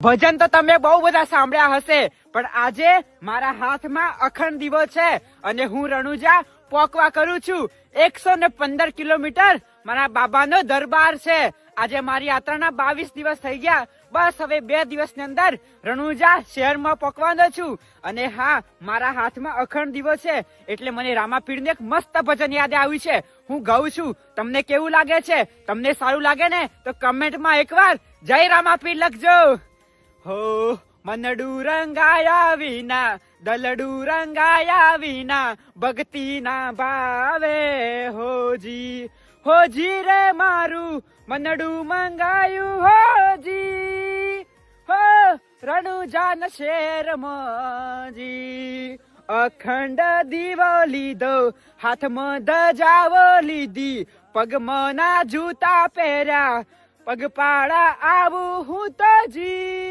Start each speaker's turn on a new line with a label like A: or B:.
A: ભજન તો તમે બહુ બધા સાંભળ્યા હશે, પણ આજે મારા હાથમાં અખંડ દીવો છે અને હું રણુજા પોકવા કરું છું. 115 કિલોમીટર મારા બાબાનો દરબાર છે. આજે મારી યાત્રાના 22 દિવસ થઈ ગયા. બસ હવે 2 દિવસની અંદર રણુજા શહેરમાં પહોંચવાનો છું. અને હા, મારા હાથમાં અખંડ દીવો છે એટલે મને રામાપીરનું એક મસ્ત ભજન યાદ આવ્યું છે. હું ગાઉં છું. તમને કેવું લાગે છે? તમને સારું લાગે ને તો કમેન્ટમાં એકવાર જય રામાપીર લખજો. હો મનડું રંગાયા વિના, દલડું રંગાયા વિના, ભક્તિ ના ભાવે હોજી. હોજી રે મારું મનડું મંગાયું હોજી, હો રણુજાન શેરમાં જી. અખંડ દીવો લીધો, હાથમાં ધજાવો લીધી, પગમાં ના જૂતા પહેર્યા, પગપાળા આવું હું તો જી.